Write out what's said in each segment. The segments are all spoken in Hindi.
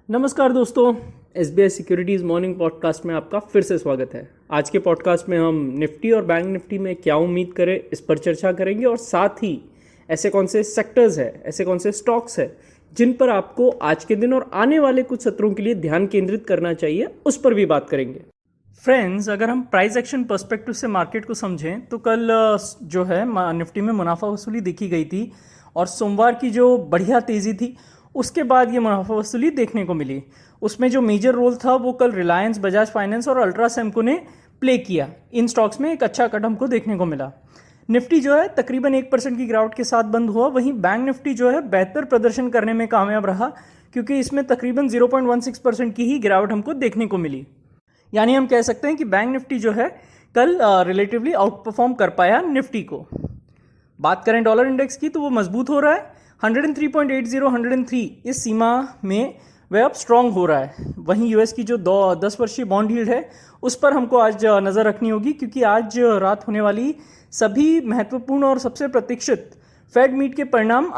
नमस्कार दोस्तों, एसबीआई सिक्योरिटीज़ मॉर्निंग पॉडकास्ट में आपका फिर से स्वागत है। आज के पॉडकास्ट में हम निफ्टी और बैंक निफ्टी में क्या उम्मीद करें इस पर चर्चा करेंगे और साथ ही ऐसे कौन से सेक्टर्स है, ऐसे कौन से स्टॉक्स है जिन पर आपको आज के दिन और आने वाले कुछ सत्रों के लिए ध्यान केंद्रित करना चाहिए, उस पर भी बात करेंगे। फ्रेंड्स, अगर हम प्राइस एक्शन पर्सपेक्टिव से मार्केट को समझें तो कल जो है निफ्टी में मुनाफा वसूली देखी गई थी और सोमवार की जो बढ़िया तेज़ी थी उसके बाद ये मुनाफा वसूली देखने को मिली। उसमें जो मेजर रोल था वो कल रिलायंस, बजाज फाइनेंस और अल्ट्रासेमको ने प्ले किया। इन स्टॉक्स में एक अच्छा कट हमको देखने को मिला। निफ्टी जो है तकरीबन 1% की गिरावट के साथ बंद हुआ। वहीं बैंक निफ्टी जो है बेहतर प्रदर्शन करने में कामयाब रहा क्योंकि इसमें तकरीबन 0.16% की ही गिरावट हमको देखने को मिली। यानी हम कह सकते हैं कि बैंक निफ्टी जो है कल रिलेटिवली आउट परफॉर्म कर पाया निफ्टी को। बात करें डॉलर इंडेक्स की तो वो मजबूत हो रहा है। 103.80 103 इस सीमा में वह अब स्ट्रांग हो रहा है। वहीं यूएस की जो 10 वर्षीय बॉन्ड यील्ड है उस पर हमको आज नज़र रखनी होगी क्योंकि आज रात होने वाली सभी महत्वपूर्ण और सबसे प्रतीक्षित फेड मीट के परिणाम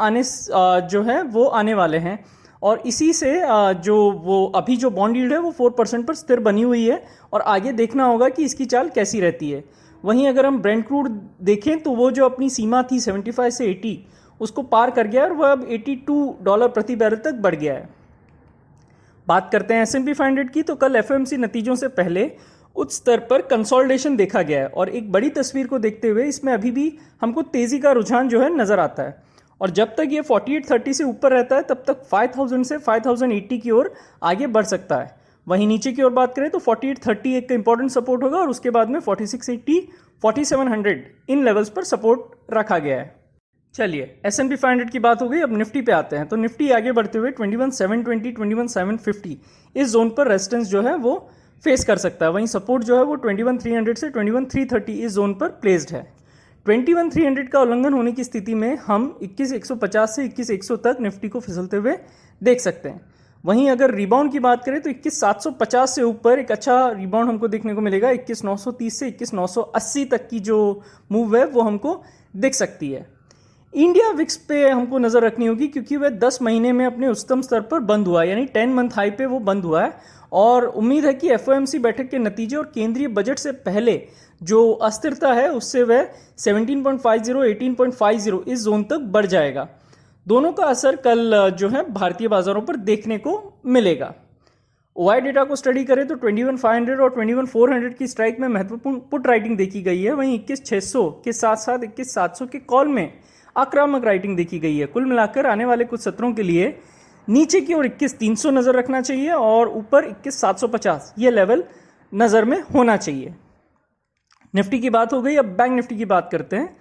जो है वो आने वाले हैं और इसी से जो वो अभी जो बॉन्ड यील्ड है वो 4% पर स्थिर बनी हुई है और आगे देखना होगा कि इसकी चाल कैसी रहती है। वहीं अगर हम ब्रेंट क्रूड देखें तो वो जो अपनी सीमा थी 75 से 80 उसको पार कर गया और वह अब $82 प्रति बैरल तक बढ़ गया है। बात करते हैं S&P 500 की तो कल FOMC नतीजों से पहले उच्च स्तर पर कंसोलिडेशन देखा गया है और एक बड़ी तस्वीर को देखते हुए इसमें अभी भी हमको तेजी का रुझान जो है नजर आता है और जब तक ये 4830 से ऊपर रहता है तब तक 5000 से 5080 की ओर आगे बढ़ सकता है। वहीं नीचे की ओर बात करें तो 4830 एक इंपॉर्टेंट सपोर्ट होगा और उसके बाद में 4680 4700 इन लेवल्स पर सपोर्ट रखा गया है। चलिए, S&P 500 की बात हो गई, अब निफ्टी पे आते हैं। तो निफ्टी आगे बढ़ते हुए 21720 21750 इस जोन पर रेजिस्टेंस जो है वो फेस कर सकता है। वहीं सपोर्ट जो है वो 21300 से 21330 इस जोन पर प्लेस्ड है। 21300 का उल्लंघन होने की स्थिति में हम 21150 से 21100 तक निफ्टी को फिसलते हुए देख सकते हैं। वहीं अगर रिबाउंड की बात करें तो 21750 से ऊपर एक अच्छा रिबाउंड हमको देखने को मिलेगा। 21930 से 21980 तक की जो मूव है वो हमको दिख सकती है। इंडिया विक्स पे हमको नजर रखनी होगी क्योंकि वह 10 महीने में अपने उच्चतम स्तर पर बंद हुआ है, यानी 10 मंथ हाई पे वो बंद हुआ है और उम्मीद है कि FOMC बैठक के नतीजे और केंद्रीय बजट से पहले जो अस्थिरता है उससे वह 17.50 18.50 इस जोन तक बढ़ जाएगा। दोनों का असर कल जो है भारतीय बाजारों पर देखने को मिलेगा। OI डेटा को स्टडी करें तो 21500 और 21400 की स्ट्राइक में महत्वपूर्ण पुट राइटिंग देखी गई है। वहीं 21600 के साथ साथ 21700 के कॉल में आक्रामक राइटिंग देखी गई है। कुल मिलाकर आने वाले कुछ सत्रों के लिए नीचे की ओर 21300 नजर रखना चाहिए और ऊपर 21750 ये लेवल नजर में होना चाहिए। निफ्टी की बात हो गई, अब बैंक निफ्टी की बात करते हैं।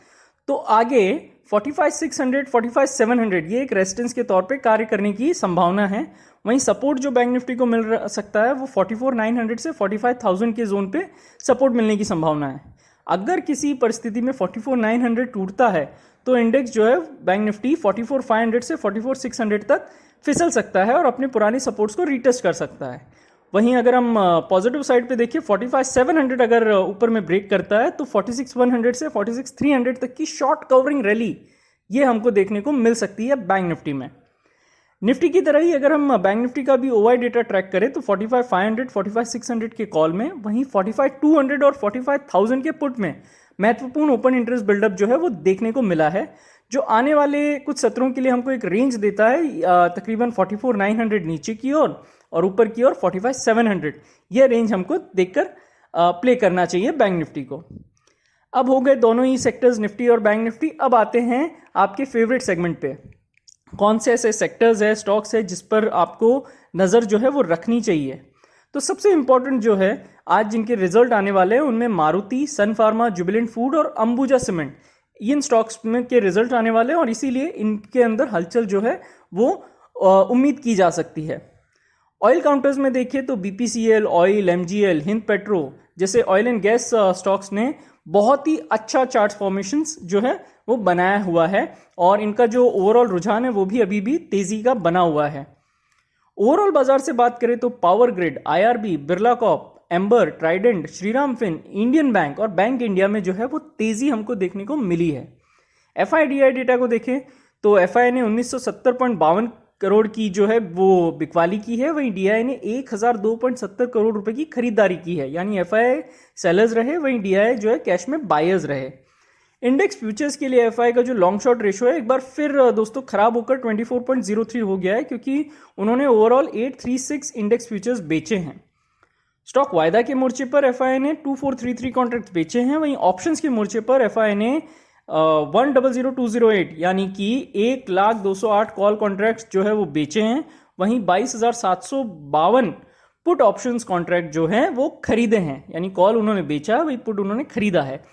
तो आगे 45600 45700 ये एक रेजिस्टेंस के तौर पे कार्य करने की संभावना है। वहीं सपोर्ट जो बैंक निफ्टी को मिल सकता है वो 44900 से 45000 के जोन पे सपोर्ट मिलने की संभावना है। अगर किसी परिस्थिति में 44900 टूटता है तो इंडेक्स जो है बैंक निफ्टी 44500 से 44600 तक फिसल सकता है और अपने पुराने सपोर्ट्स को रीटेस्ट कर सकता है। वहीं अगर हम पॉजिटिव साइड पे देखिए 45700 अगर ऊपर में ब्रेक करता है तो 46100 से 46300 तक की शॉर्ट कवरिंग रैली ये हमको देखने को मिल सकती है बैंक निफ्टी में। निफ्टी की तरह ही अगर हम बैंक निफ्टी का भी OI डेटा ट्रैक करें तो 45500 45600 के कॉल में, वहीं 45200 और 45000 के पुट में महत्वपूर्ण ओपन इंटरेस्ट बिल्डअप जो है वो देखने को मिला है, जो आने वाले कुछ सत्रों के लिए हमको एक रेंज देता है तकरीबन 44900 नीचे की ओर और ऊपर की ओर 45700 यह रेंज हमको देखकर प्ले करना चाहिए बैंक निफ्टी को। अब हो गए दोनों ही सेक्टर्स निफ्टी और बैंक निफ्टी। अब आते हैं आपके फेवरेट सेगमेंट पे। कौन से ऐसे सेक्टर्स है, स्टॉक्स है जिस पर आपको नज़र जो है वो रखनी चाहिए। तो सबसे इंपॉर्टेंट जो है आज जिनके रिजल्ट आने वाले हैं उनमें मारुति, सन फार्मा, जुबिलेंट फूड और अंबुजा सीमेंट इन स्टॉक्स में के रिजल्ट आने वाले हैं और इसीलिए इनके अंदर हलचल जो है वो उम्मीद की जा सकती है। ऑयल काउंटर्स में देखिए तो BPCL, oil, MGL, Hind petro जैसे ऑयल एंड गैस स्टॉक्स ने बहुत ही अच्छा चार्ट फॉर्मेशंस जो है वो बनाया हुआ है और इनका जो ओवरऑल रुझान है वो भी अभी भी तेजी का बना हुआ है। ओवरऑल बाजार से बात करें तो power grid, IRB, Birla corp, Amber, Trident, Shriram fin, Indian bank और बैंक इंडिया में जो है वो तेजी हमको देखने को मिली है। FIDI डेटा को देखें तो FI ने 1970.52 करोड़ की जो है वो बिकवाली की है, वहीं डीआई ने 1002.70 करोड़ रुपए की खरीदारी की है। यानी एफआई सेलर्स रहे, वहीं डीआई जो है कैश में बायर्स रहे। इंडेक्स फ्यूचर्स के लिए एफआई का जो लॉन्ग शॉर्ट रेशो है एक बार फिर दोस्तों खराब होकर 24.03 हो गया है, क्योंकि उन्होंने ओवरऑल 836 इंडेक्स फ्यूचर्स बेचे हैं। स्टॉक वायदा के मोर्चे पर एफआई ने 2433 कॉन्ट्रैक्ट बेचे हैं, वहीं ऑप्शंस के मोर्चे पर एफआई ने 100208 यानी कि 1,02,08 कॉल कॉन्ट्रैक्ट जो है वो बेचे हैं। वहीं 22,752 पुट ऑप्शंस कॉन्ट्रैक्ट जो हैं वो खरीदे हैं, यानी कॉल उन्होंने बेचा, वही पुट उन्होंने खरीदा है।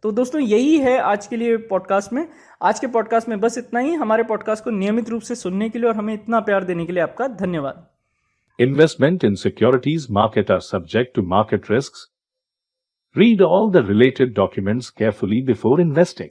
तो दोस्तों यही है आज के लिए पॉडकास्ट में। आज के पॉडकास्ट में बस इतना ही। हमारे पॉडकास्ट को नियमित रूप से सुनने के लिए और हमें इतना प्यार देने के लिए आपका धन्यवाद। Investment in securities market are subject to market risks. Read all the related documents carefully before investing.